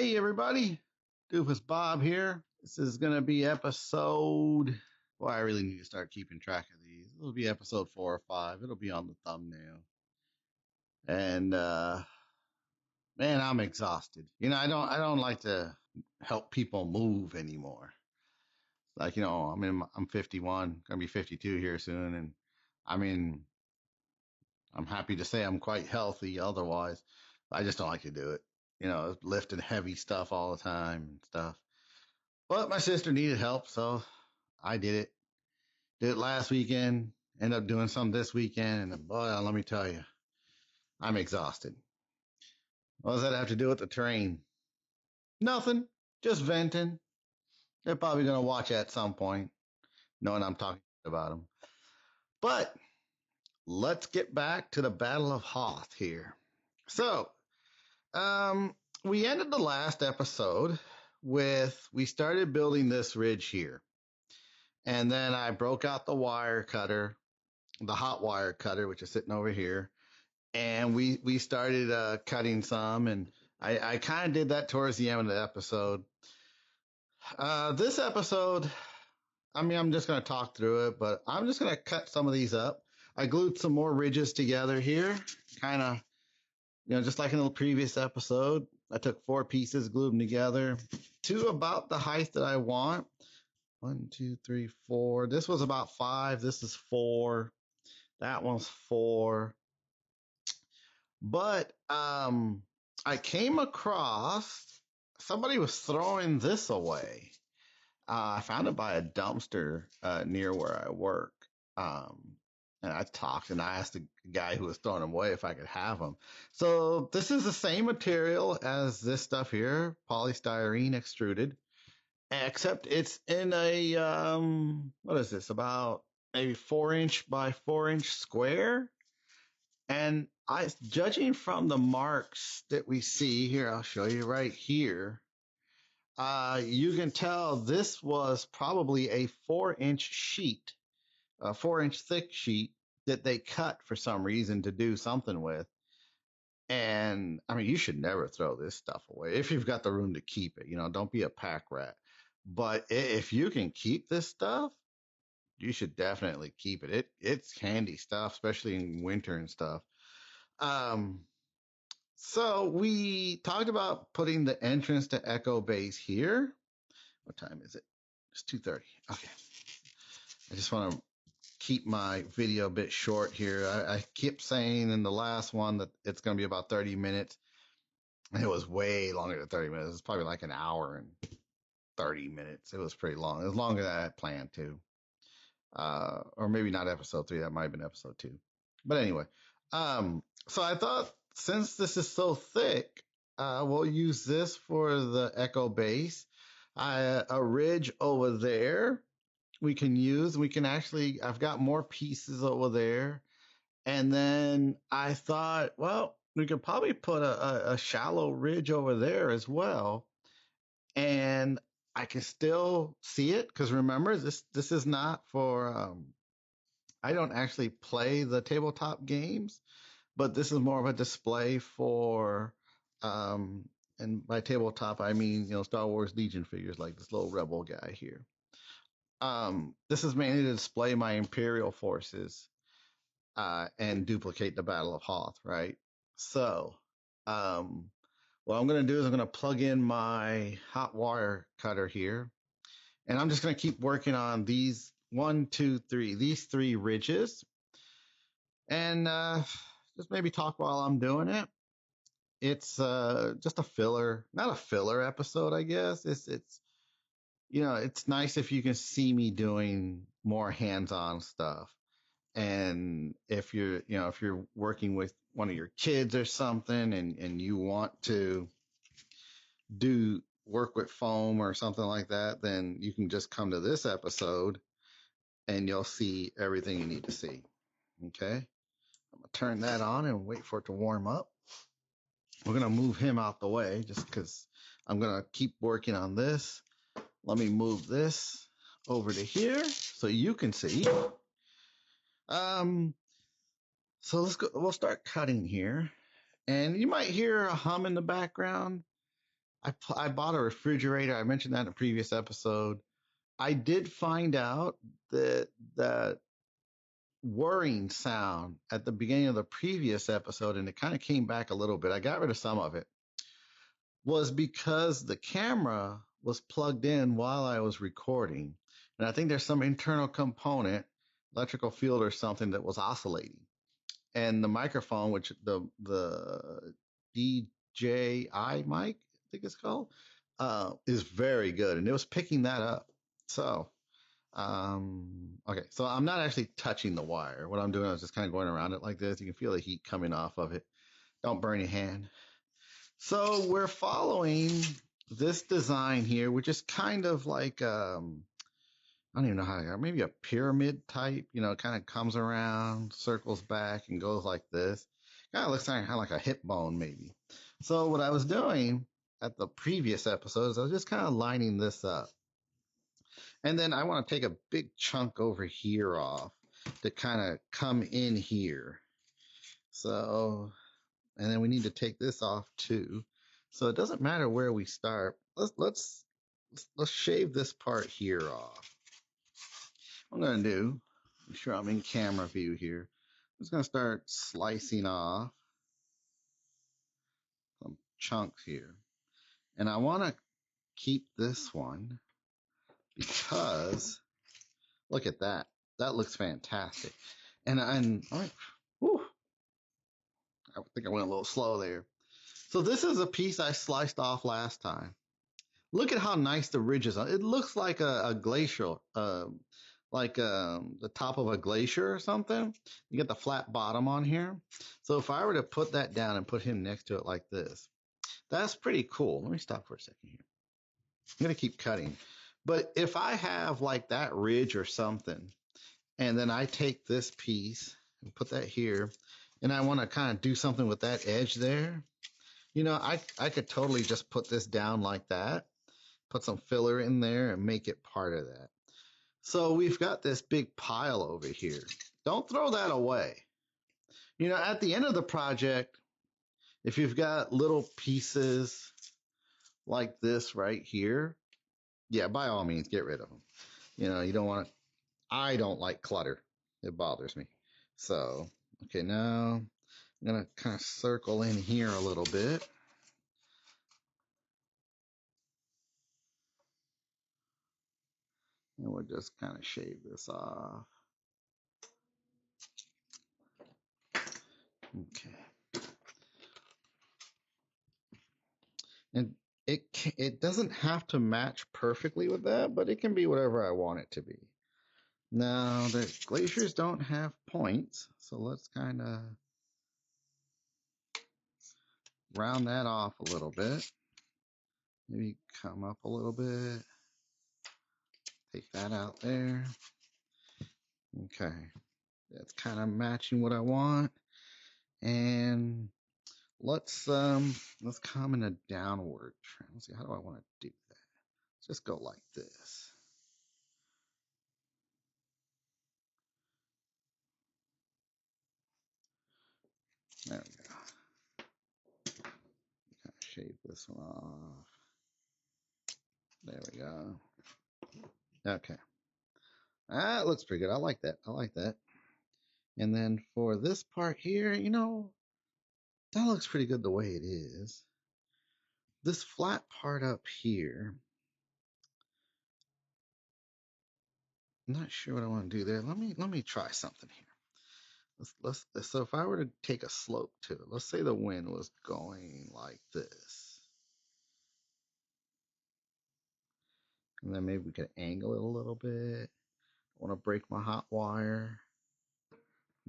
Hey everybody, Doofus Bob here. This is gonna be episode. Well, I really need to start keeping track of these. It'll be episode 4 or 5. It'll be on the thumbnail. And man, I'm exhausted. I don't like to help people move anymore. Like I'm 51, gonna be 52 here soon, and I mean, I'm happy to say I'm quite healthy. Otherwise, I just don't like to do it. Lifting heavy stuff all the time and stuff. But my sister needed help, so I did it. Did it last weekend. Ended up doing some this weekend, and boy, let me tell you, I'm exhausted. What does that have to do with the train? Nothing. Just venting. They're probably gonna watch at some point, knowing I'm talking about them. But let's get back to the Battle of Hoth here. So, um, we ended the last episode with we started building this ridge here. And then I broke out the wire cutter, the hot wire cutter, which is sitting over here. And we started cutting some. And I kind of did that towards the end of the episode. This episode, I'm just going to talk through it, but I'm just going to cut some of these up. I glued some more ridges together here, kind of, just like in the previous episode. I took 4 pieces, glued them together to about the height that I want. 1, 2, 3, 4. This was about 5. This is 4. That one's 4. But I came across somebody was throwing this away. I found it by a dumpster near where I work. And I talked and I asked the guy who was throwing them away if I could have them. So this is the same material as this stuff here, polystyrene extruded. Except it's in a what is this? About maybe 4-inch by 4-inch square. And judging from the marks that we see here, I'll show you right here. You can tell this was probably a 4-inch sheet, a 4-inch thick sheet that they cut for some reason to do something with. And I mean, you should never throw this stuff away if you've got the room to keep it. Don't be a pack rat. But if you can keep this stuff, you should definitely keep it. It's handy stuff, especially in winter and stuff. So we talked about putting the entrance to Echo Base here. What time is it? It's 2:30. Okay. I just want to keep my video a bit short here. I kept saying in the last one that it's going to be about 30 minutes. It was way longer than 30 minutes. It's probably like an hour and 30 minutes. It was pretty long. It was longer than I had planned to. Or maybe not episode 3. That might have been episode 2. But anyway, so I thought since this is so thick, we'll use this for the Echo Base. A ridge over there we can use. I've got more pieces over there. And then I thought, well, we could probably put a shallow ridge over there as well. And I can still see it because remember, this is not for. I don't actually play the tabletop games, but this is more of a display for. And by tabletop, I mean Star Wars Legion figures like this little rebel guy here. This is mainly to display my Imperial forces and duplicate the Battle of Hoth, right? So, what I'm going to do is I'm going to plug in my hot wire cutter here. And I'm just going to keep working on these 1, 2, 3, these 3 ridges. And just maybe talk while I'm doing it. It's just a filler, not a filler episode, I guess. It's nice if you can see me doing more hands-on stuff. And if you're working with one of your kids or something and you want to do work with foam or something like that, then you can just come to this episode and you'll see everything you need to see. Okay. I'm going to turn that on and wait for it to warm up. We're going to move him out the way just because I'm going to keep working on this. Let me move this over to here so you can see. So let's go. We'll start cutting here, and you might hear a hum in the background. I bought a refrigerator. I mentioned that in a previous episode. I did find out that that whirring sound at the beginning of the previous episode, and it kind of came back a little bit. I got rid of some of it, was because the camera was plugged in while I was recording. And I think there's some internal component, electrical field or something, that was oscillating. And the microphone, which the DJI mic, I think it's called, is very good, and it was picking that up. So, okay, so I'm not actually touching the wire. What I'm doing is just kind of going around it like this. You can feel the heat coming off of it. Don't burn your hand. So we're following this design here, which is kind of like I don't even know how to, maybe a pyramid type, it kind of comes around, circles back, and goes like this. Kind of looks kind of like a hip bone, maybe. So, what I was doing at the previous episodes, I was just kind of lining this up. And then I want to take a big chunk over here off to kind of come in here. So, and then we need to take this off too. So it doesn't matter where we start. Let's shave this part here off. What I'm going to do, make sure I'm in camera view here. I'm just going to start slicing off some chunks here. And I want to keep this one because look at that. That looks fantastic. And whew, I think I went a little slow there. So this is a piece I sliced off last time. Look at how nice the ridges are. It looks like a glacial, the top of a glacier or something. You get the flat bottom on here. So if I were to put that down and put him next to it like this, that's pretty cool. Let me stop for a second here. I'm going to keep cutting. But if I have like that ridge or something, and then I take this piece and put that here, and I want to kind of do something with that edge there, I could totally just put this down like that, put some filler in there and make it part of that. So we've got this big pile over here. Don't throw that away. At the end of the project, if you've got little pieces like this right here, yeah, by all means, get rid of them. You don't want to, I don't like clutter. It bothers me. So, okay, now I'm going to kind of circle in here a little bit. And we'll just kind of shave this off. Okay. And it doesn't have to match perfectly with that, but it can be whatever I want it to be. Now, the glaciers don't have points, so let's kind of round that off a little bit. Maybe come up a little bit. Take that out there. Okay. That's kind of matching what I want. And let's come in a downward trend. Let's see, how do I want to do that? Let's just go like this. There we go. Kind of shave this one off. There we go. Okay. That looks pretty good. I like that. I like that. And then for this part here, that looks pretty good the way it is. This flat part up here, I'm not sure what I want to do there. Let me try something here. So if I were to take a slope to it, let's say the wind was going like this. And then maybe we could angle it a little bit. I want to break my hot wire.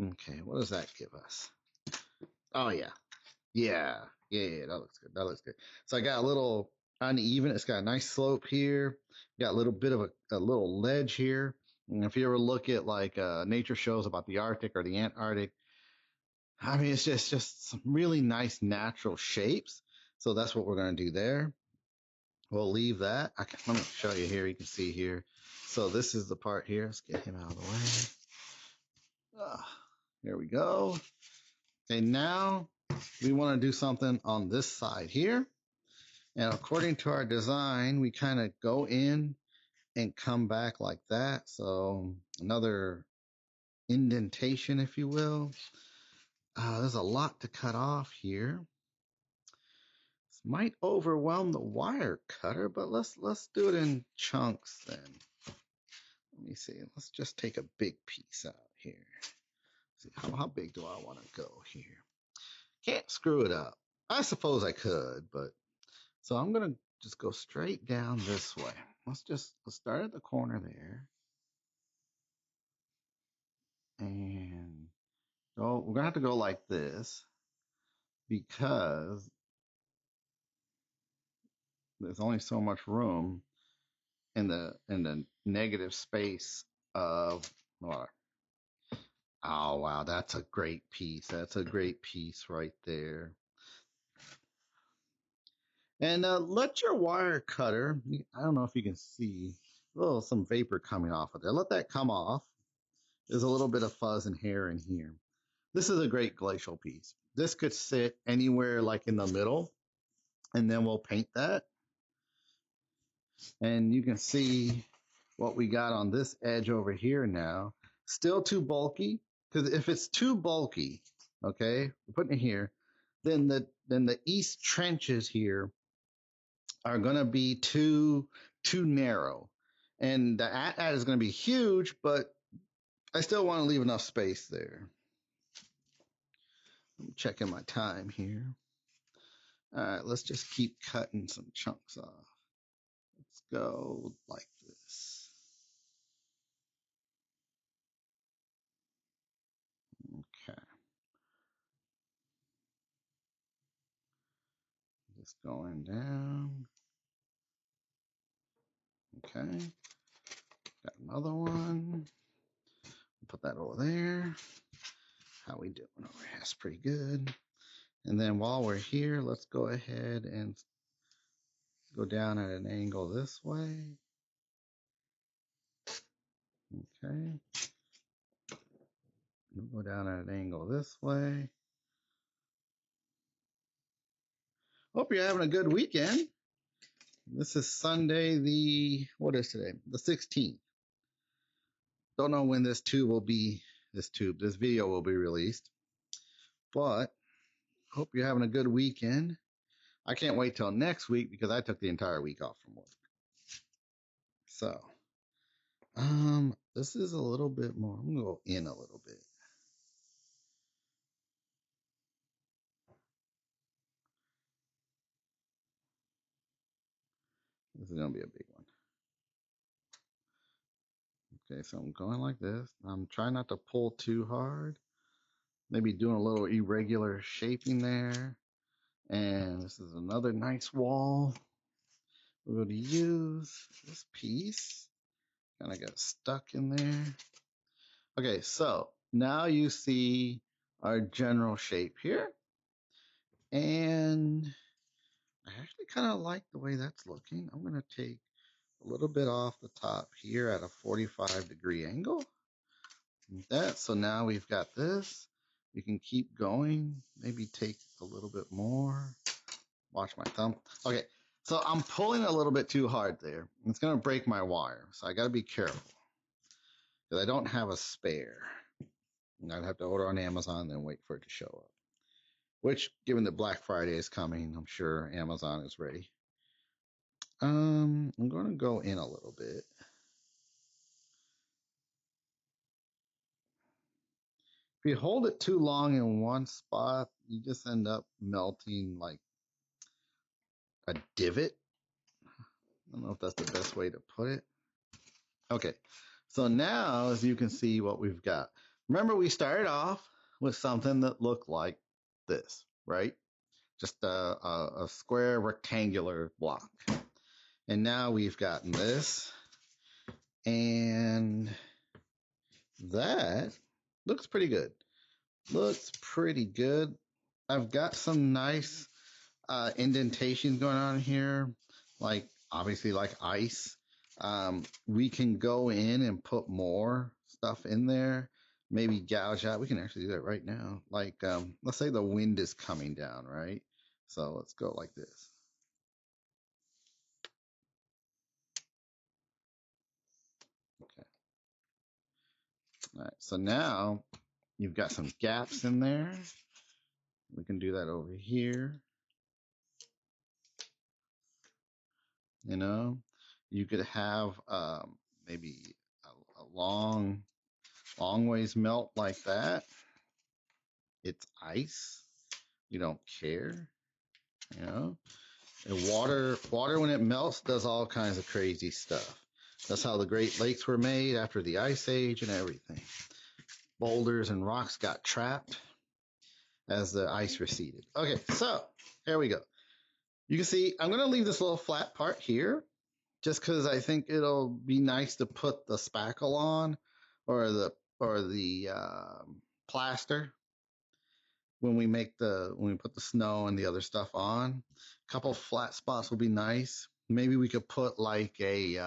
Okay, what does that give us? Oh yeah. Yeah, that looks good. That looks good. So I got a little uneven. It's got a nice slope here. Got a little bit of a little ledge here. And if you ever look at like nature shows about the Arctic or the Antarctic, I mean, it's just some really nice natural shapes. So that's what we're going to do there. We'll leave that. Let me show you here. You can see here. So this is the part here. Let's get him out of the way. There we go. Okay, now we want to do something on this side here. And according to our design, we kind of go in and come back like that. So another indentation, if you will. There's a lot to cut off here. This might overwhelm the wire cutter, but let's do it in chunks then. Let me see. Let's just take a big piece out here. See how big do I want to go here? Can't screw it up. I suppose I could, but so I'm gonna just go straight down this way. Let's start at the corner there, and go. We're gonna have to go like this because there's only so much room in the negative space of what. Oh wow, that's a great piece. That's a great piece right there. And let your wire cutter, I don't know if you can see, some vapor coming off of there. Let that come off. There's a little bit of fuzz and hair in here. This is a great glacial piece. This could sit anywhere like in the middle, and then we'll paint that. And you can see what we got on this edge over here now. Still too bulky, because if it's too bulky, okay, we're putting it here, then the east trenches here are going to be too narrow, and the at is going to be huge, but I still want to leave enough space there. I'm checking my time here. All right, let's just keep cutting some chunks off. Let's go like this. Okay. Just going down. Okay. Got another one. Put that over there. How we doing over here? That's pretty good. And then while we're here, let's go ahead and go down at an angle this way. Okay. We'll go down at an angle this way. Hope you're having a good weekend. This is Sunday, what is today? The 16th. Don't know when this video will be released. But hope you're having a good weekend. I can't wait till next week because I took the entire week off from work. So, this is a little bit more. I'm gonna go in a little bit. This is gonna be a big one. Okay, so I'm going like this. I'm trying not to pull too hard. Maybe doing a little irregular shaping there. And this is another nice wall. We're going to use this piece. Kind of got stuck in there. Okay, so now you see our general shape here. And I actually kind of like the way that's looking. I'm going to take a little bit off the top here at a 45-degree angle. Like that. So now we've got this. We can keep going. Maybe take a little bit more. Watch my thumb. Okay, so I'm pulling a little bit too hard there. It's going to break my wire, so I got to be careful because I don't have a spare. And I'd have to order on Amazon and then wait for it to show up. Which, given that Black Friday is coming, I'm sure Amazon is ready. I'm going to go in a little bit. If you hold it too long in one spot, you just end up melting like a divot. I don't know if that's the best way to put it. Okay, so now as you can see what we've got. Remember we started off with something that looked like this, right? Just a square rectangular block. And now we've gotten this. And that looks pretty good. Looks pretty good. I've got some nice indentations going on here, like obviously like ice. We can go in and put more stuff in there, maybe gouge out. We can actually do that right now. Like, let's say the wind is coming down, right? So let's go like this. All right, so now you've got some gaps in there. We can do that over here. You know, you could have maybe a long ways melt like that. It's ice. You don't care. You know, and water when it melts does all kinds of crazy stuff. That's how the Great Lakes were made after the Ice Age and everything. Boulders and rocks got trapped as the ice receded. Okay, so here we go. You can see I'm going to leave this little flat part here just because I think it'll be nice to put the spackle on or the plaster when we put the snow and the other stuff on. A couple flat spots will be nice. Maybe we could put like a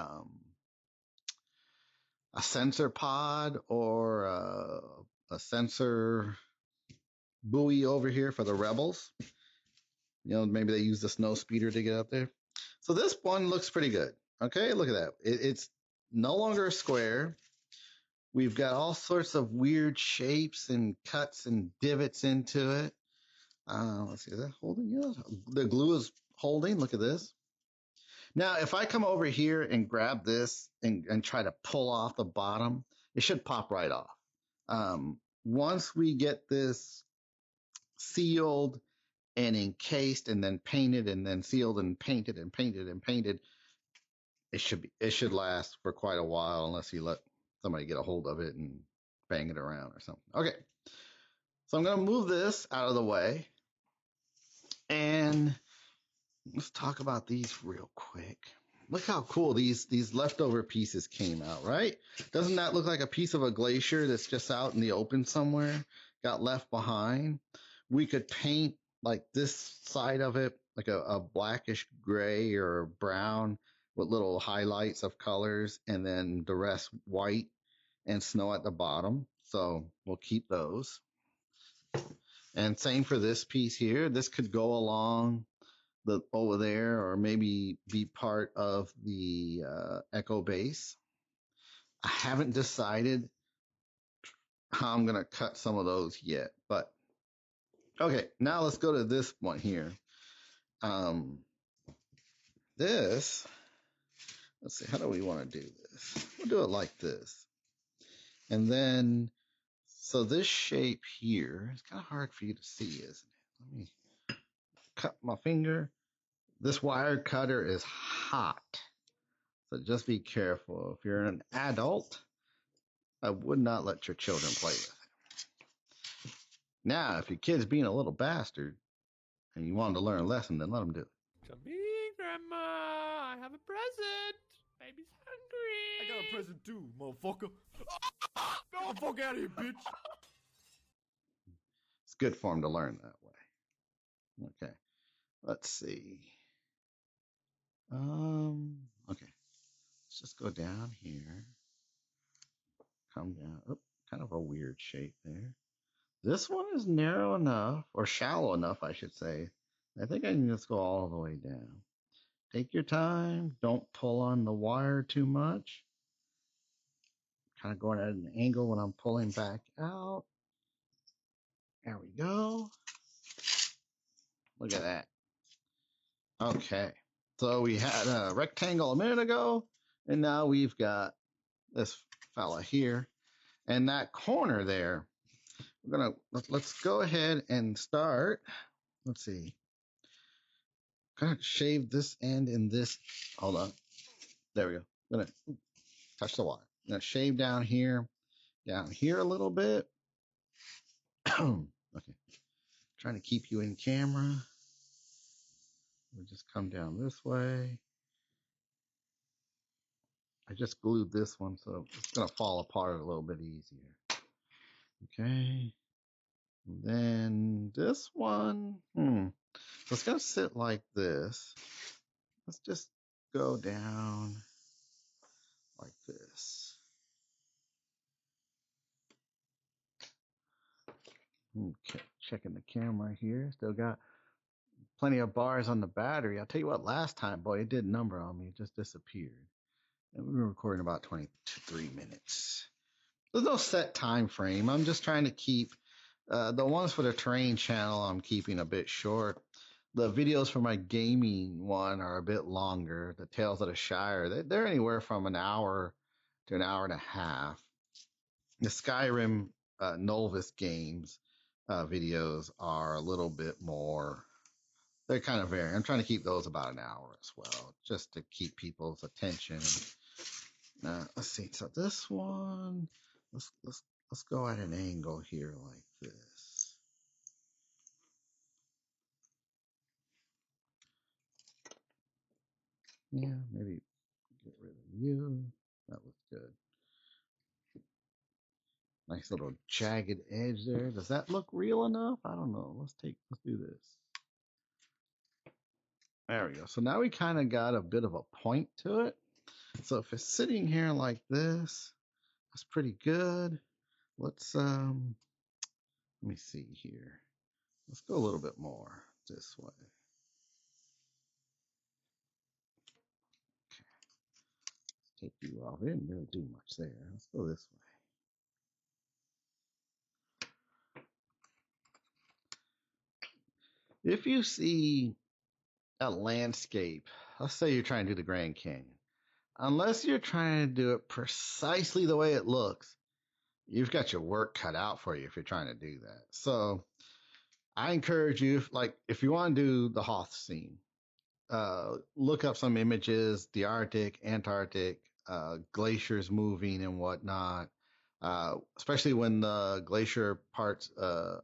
sensor pod or a sensor buoy over here for the rebels. You know, maybe they use the snow speeder to get up there. So this one looks pretty good. Okay, look at that. It's no longer a square. We've got all sorts of weird shapes and cuts and divots into it. Let's see, is that holding? Yeah, the glue is holding. Look at this. Now, if I come over here and grab this and try to pull off the bottom, it should pop right off. Once we get this sealed and encased and then painted and then sealed and painted and painted and painted, it should last for quite a while unless you let somebody get a hold of it and bang it around or something. Okay, so I'm going to move this out of the way and let's talk about these real quick. Look how cool these leftover pieces came out, right? Doesn't that look like a piece of a glacier that's just out in the open somewhere, got left behind? We could paint like this side of it, like a blackish gray or brown with little highlights of colors, and then the rest white and snow at the bottom. So we'll keep those. And same for this piece here. This could go along over there, or maybe be part of the echo base. I haven't decided how I'm gonna cut some of those yet, but okay. Now let's go to this one here. This. Let's see. How do we want to do this? We'll do it like this, and then so this shape here. It's kind of hard for you to see, isn't it? Let me cut my finger. This wire cutter is hot. So just be careful. If you're an adult, I would not let your children play with it. Now, if your kid's being a little bastard and you want them to learn a lesson, then let them do it. Come in, Grandma. I have a present. Baby's hungry. I got a present too, motherfucker. Get the fuck out of here, bitch. It's good for them to learn that way. Okay. Let's see. Okay. Let's just go down here. Come down. Oh, kind of a weird shape there. This one is narrow enough, or shallow enough, I should say. I think I can just go all the way down. Take your time. Don't pull on the wire too much. Kind of going at an angle when I'm pulling back out. There we go. Look at that. Okay. So we had a rectangle a minute ago, and now we've got this fella here. And that corner there, let's go ahead and start. Let's see. Kind of shave this end and this. Hold on. There we go. I'm gonna touch the wire. I'm gonna shave down here a little bit. Okay. Trying to keep you in camera. We'll just come down this way. I just glued this one, so it's gonna fall apart a little bit easier. Okay. And then this one, so it's gonna sit like this. Let's just go down like this. Okay, checking the camera here. Still got plenty of bars on the battery. I'll tell you what, last time, boy, it did number on me. It just disappeared. And we were recording about 23 minutes. there's no set time frame. I'm just trying to keep the ones for the terrain channel. I'm keeping a bit short. The videos for my gaming one are a bit longer. The Tales of the Shire, they're anywhere from an hour to an hour and a half. The Skyrim Novice games videos are a little bit more. They're kind of varying. I'm trying to keep those about an hour as well, just to keep people's attention. Let's see. So this one, let's go at an angle here like this. Yeah, maybe get rid of you. That looks good. Nice little jagged edge there. Does that look real enough? I don't know. Let's do this. There we go. So now we kind of got a bit of a point to it. So if it's sitting here like this, that's pretty good. Let's let me see here. Let's go a little bit more this way. Take you off. We didn't really do much there. Let's go this way. If you see a landscape, let's say you're trying to do the Grand Canyon, unless you're trying to do it precisely the way it looks, you've got your work cut out for you if you're trying to do that. So I encourage you, like, if you want to do the Hoth scene, look up some images, the Arctic, Antarctic, glaciers moving and whatnot. Especially when the glacier parts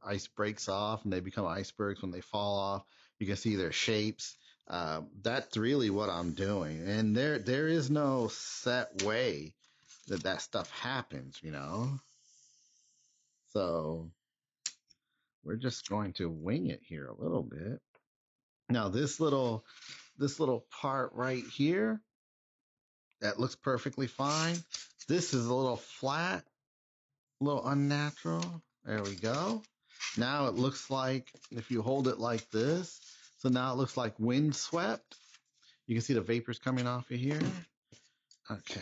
ice breaks off and they become icebergs when they fall off, you can see their shapes. That's really what I'm doing, and there is no set way that stuff happens, you know. So we're just going to wing it here a little bit. Now this little part right here, that looks perfectly fine. This is a little flat, a little unnatural. There we go. Now it looks like if you hold it like this, so now it looks like windswept. You can see the vapors coming off of here. Okay.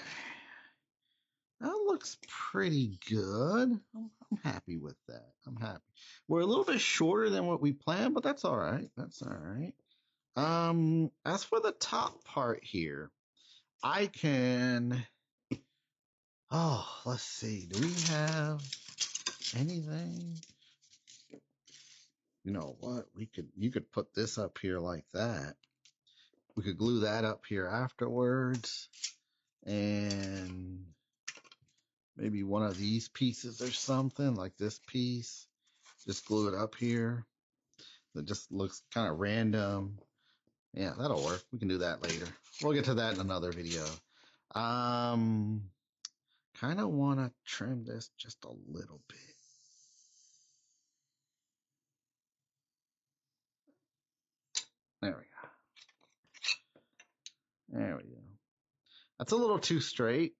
That looks pretty good. I'm happy with that. I'm happy. We're a little bit shorter than what we planned, but that's all right. That's all right. As for the top part here, I can. Oh, let's see. Do we have anything? You know what? You could put this up here like that. We could glue that up here afterwards, and maybe one of these pieces or something like this piece. Just glue it up here. It just looks kind of random. Yeah, that'll work. We can do that later. We'll get to that in another video. Um, kind of want to trim this just a little bit. There we go. There we go. That's a little too straight.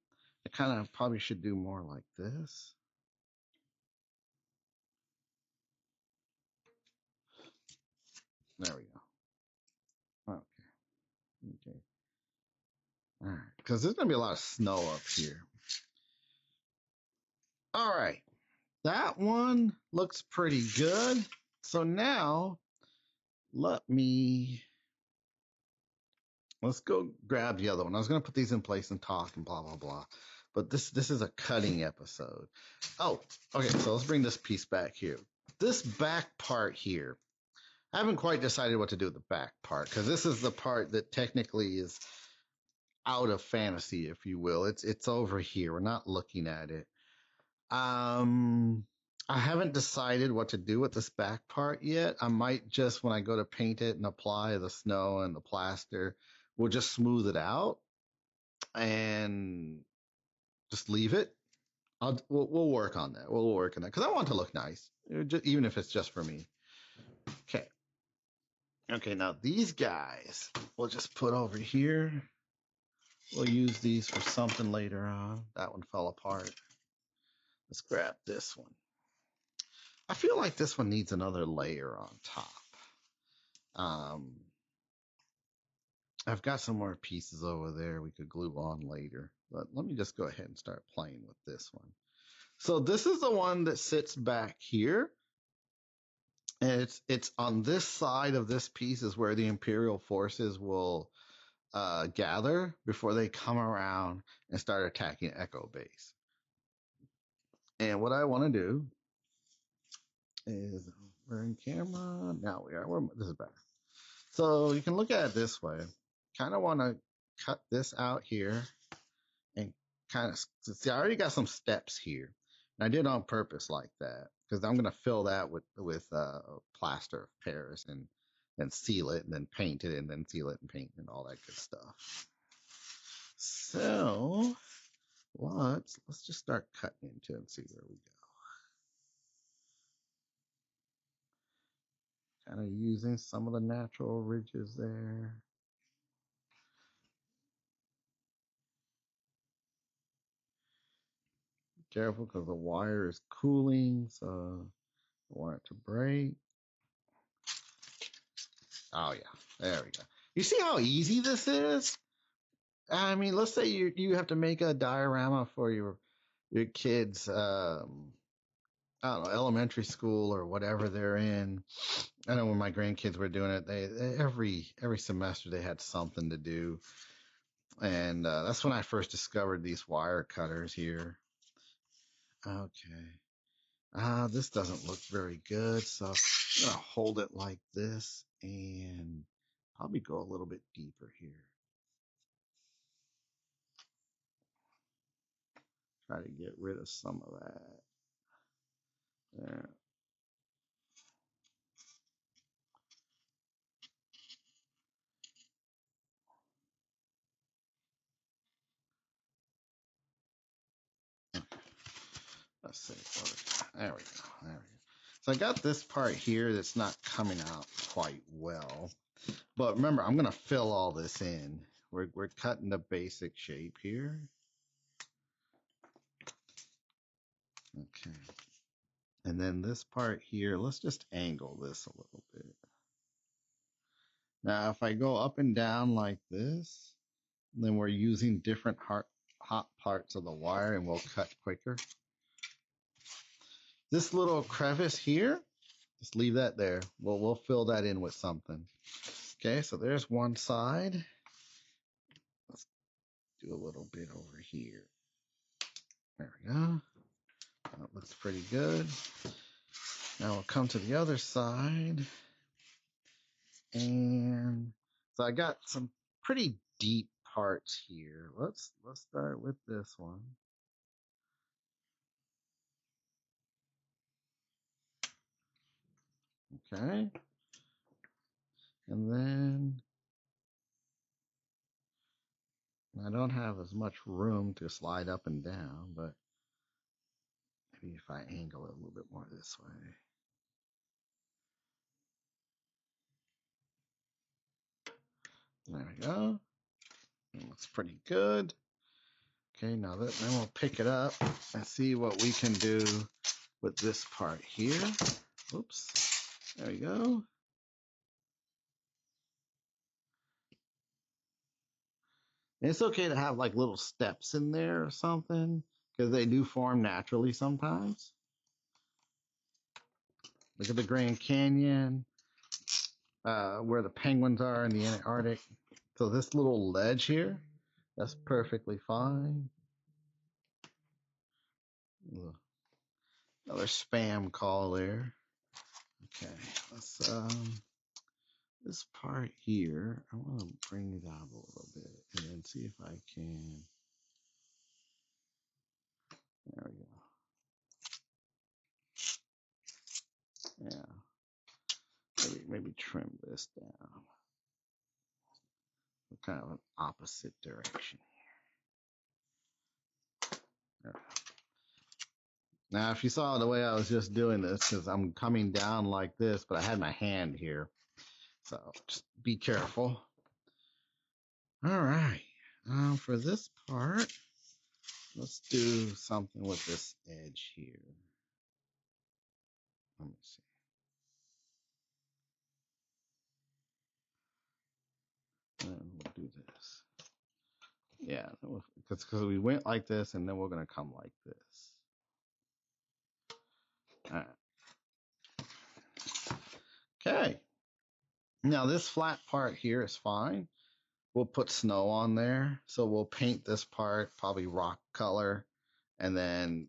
I kind of probably should do more like this. There we go. Okay. All right. Because there's going to be a lot of snow up here. All right. That one looks pretty good. So now let's go grab the other one. I was going to put these in place and talk and blah, blah, blah. But this is a cutting episode. Oh, okay. So let's bring this piece back here. This back part here, I haven't quite decided what to do with the back part, because this is the part that technically is out of fantasy, if you will. It's over here. We're not looking at it. I haven't decided what to do with this back part yet. I might just, when I go to paint it and apply the snow and the plaster, we'll just smooth it out and just leave it. We'll work on that. We'll work on that because I want it to look nice, even if it's just for me. Okay. Okay, now these guys we'll just put over here. We'll use these for something later on. That one fell apart. Let's grab this one. I feel like this one needs another layer on top. I've got some more pieces over there we could glue on later, but let me just go ahead and start playing with this one. So this is the one that sits back here. And it's on this side of this piece is where the Imperial forces will gather before they come around and start attacking Echo Base. And what I want to do is we're in camera. Now we are. This is better. So you can look at it this way. Kind of want to cut this out here and kind of see. I already got some steps here. And I did on purpose like that because I'm going to fill that with plaster of Paris and seal it and then paint it and then seal it and paint it and all that good stuff. So let's just start cutting into it and see where we go. Kind of using some of the natural ridges there. Be careful because the wire is cooling, so I want it to break. Oh yeah, there we go. You see how easy this is? I mean, let's say you have to make a diorama for your kids. I don't know, elementary school or whatever they're in. I know when my grandkids were doing it, they every semester they had something to do, and that's when I first discovered these wire cutters here. Okay. This doesn't look very good, so I'm gonna hold it like this and probably go a little bit deeper here. Try to get rid of some of that. There. Let's see. There we go. There we go. So I got this part here that's not coming out quite well. But remember, I'm going to fill all this in. We're cutting the basic shape here. Okay. And then this part here, let's just angle this a little bit. Now, if I go up and down like this, then we're using different hot parts of the wire and we'll cut quicker. This little crevice here, just leave that there. We'll fill that in with something. Okay, so there's one side. Let's do a little bit over here. There we go. That looks pretty good. Now we'll come to the other side. And so I got some pretty deep parts here. Let's start with this one. Okay. And then I don't have as much room to slide up and down, but maybe if I angle it a little bit more this way. There we go. It looks pretty good. Okay, now then we'll pick it up and see what we can do with this part here. Oops. There we go. And it's okay to have like little steps in there or something because they do form naturally sometimes. Look at the Grand Canyon, where the penguins are in the Antarctic. So this little ledge here, that's perfectly fine. Another spam call there. Okay, let's this part here, I want to bring it out a little bit and then see if I can. There we go. Yeah, maybe trim this down. Kind of an opposite direction here. Now, if you saw the way I was just doing this, because I'm coming down like this, but I had my hand here. So just be careful. All right. For this part, let's do something with this edge here. Let me see. And we'll do this. Yeah, because we went like this, and then we're going to come like this. All right. Okay. Now this flat part here is fine. We'll put snow on there. So we'll paint this part, probably rock color, and then,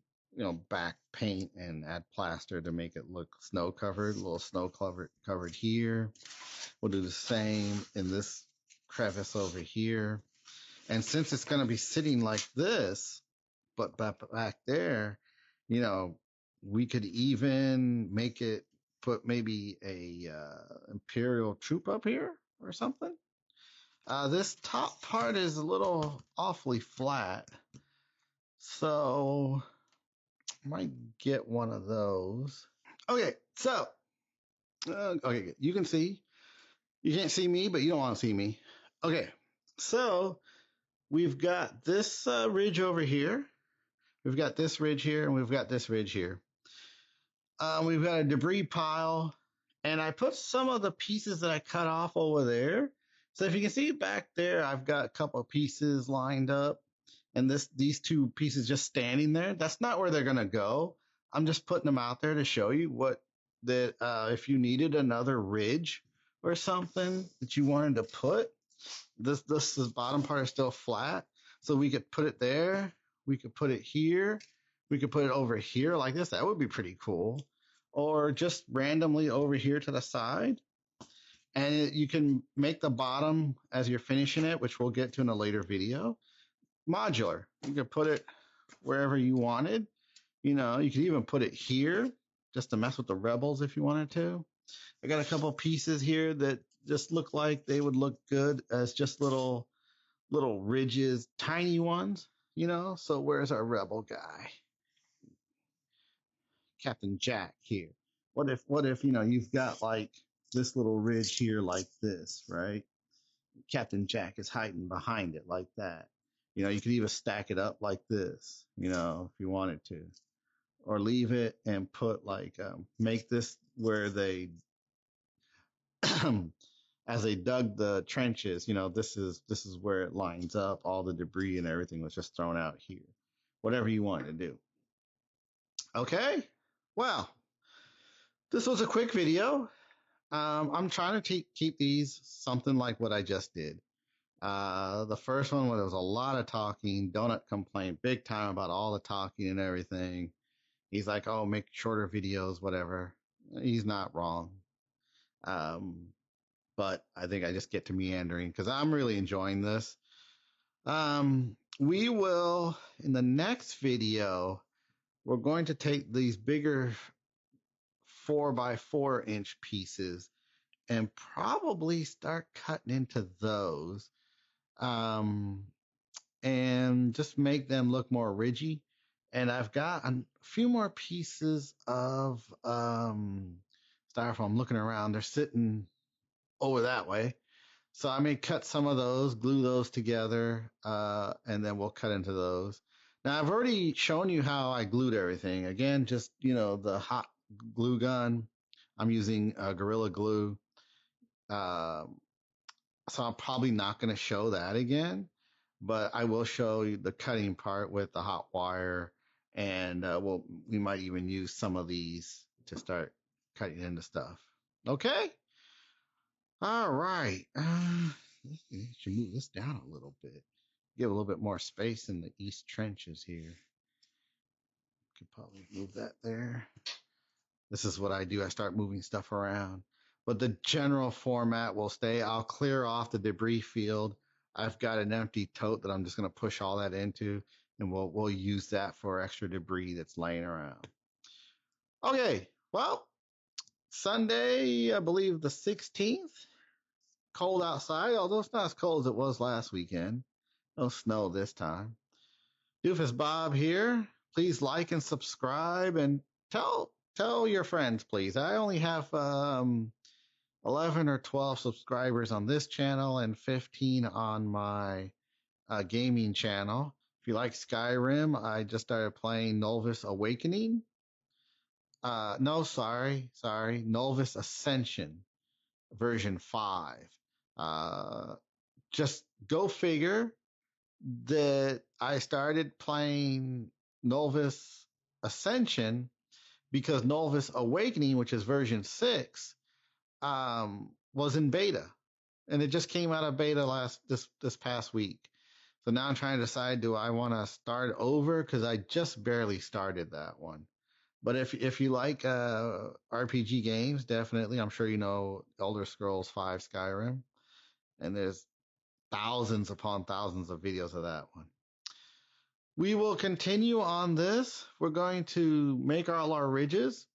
back paint and add plaster to make it look snow covered, a little snow covered here. We'll do the same in this crevice over here. And since it's going to be sitting like this, but back there, you know, we could even make it put maybe a imperial troop up here or something. This top part is a little awfully flat, so I might get one of those. Okay, so okay, good. You can see. You can't see me, but you don't want to see me. Okay, so we've got this ridge over here. We've got this ridge here, and we've got this ridge here. We've got a debris pile, and I put some of the pieces that I cut off over there. So if you can see back there, I've got a couple of pieces lined up, and these two pieces just standing there. That's not where they're gonna go. I'm just putting them out there to show you that if you needed another ridge or something that you wanted to put, this bottom part is still flat, so we could put it there. We could put it here. We could put it over here like this. That would be pretty cool. Or just randomly over here to the side. And you can make the bottom as you're finishing it, which we'll get to in a later video, modular. You could put it wherever you wanted. You could even put it here just to mess with the rebels if you wanted to. I got a couple pieces here that just look like they would look good as just little ridges, tiny ones, So where's our rebel guy? Captain Jack here. What if you've got like this little ridge here like this, right? Captain Jack is hiding behind it like that. You could even stack it up like this, if you wanted to. Or leave it and put make this where they as they dug the trenches, this is where it lines up. All the debris and everything was just thrown out here. Whatever you wanted to do. Okay. Well, this was a quick video. I'm trying to keep these something like what I just did. The first one, where there was a lot of talking, Donut complained big time about all the talking and everything. He's like, oh, make shorter videos, whatever. He's not wrong. But I think I just get to meandering because I'm really enjoying this. We will, in the next video, we're going to take these bigger 4x4 inch pieces and probably start cutting into those and just make them look more ridgy. And I've got a few more pieces of styrofoam looking around. They're sitting over that way. So I may cut some of those, glue those together, and then we'll cut into those. Now, I've already shown you how I glued everything. Again, just, the hot glue gun. I'm using Gorilla Glue. So I'm probably not going to show that again, but I will show you the cutting part with the hot wire. And we might even use some of these to start cutting into stuff. Okay. All right. Should move this down a little bit. Give a little bit more space in the east trenches here. Could probably move that there. This is what I do. I start moving stuff around. But the general format will stay. I'll clear off the debris field. I've got an empty tote that I'm just going to push all that into, and we'll use that for extra debris that's laying around. Okay. Well, Sunday, I believe the 16th. Cold outside, although it's not as cold as it was last weekend. No snow this time. Doofus Bob here. Please like and subscribe and tell your friends, please. I only have 11 or 12 subscribers on this channel and 15 on my gaming channel. If you like Skyrim, I just started playing Nulvis Awakening. Nulvis Ascension version 5. Just go figure that I started playing Nulvis Ascension because Novice Awakening, which is version 6, was in beta, and it just came out of beta this past week. So now I'm trying to decide, do I want to start over, because I just barely started that one. But if you like RPG games, definitely, I'm sure you know Elder Scrolls V Skyrim, and there's thousands upon thousands of videos of that one. We will continue on this. We're going to make all our ridges,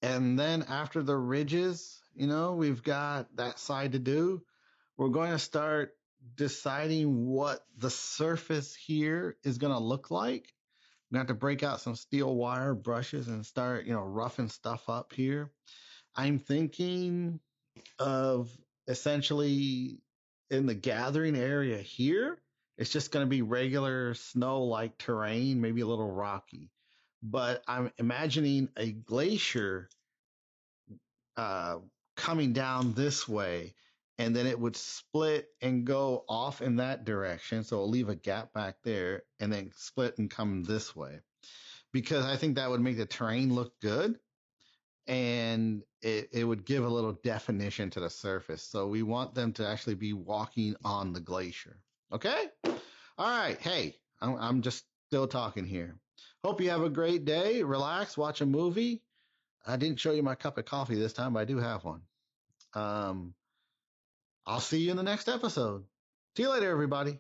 and then after the ridges, we've got that side to do. We're going to start deciding what the surface here is going to look like. I'm going to have to break out some steel wire brushes and start, roughing stuff up here. I'm thinking of essentially in the gathering area here, it's just going to be regular snow-like terrain, maybe a little rocky. But I'm imagining a glacier coming down this way, and then it would split and go off in that direction. So it'll leave a gap back there and then split and come this way, because I think that would make the terrain look good, and it would give a little definition to the surface. So we want them to actually be walking on the glacier. Okay? All right. Hey, I'm just still talking here. Hope you have a great day. Relax, watch a movie. I didn't show you my cup of coffee this time, but I do have one. I'll see you in the next episode. See you later, everybody.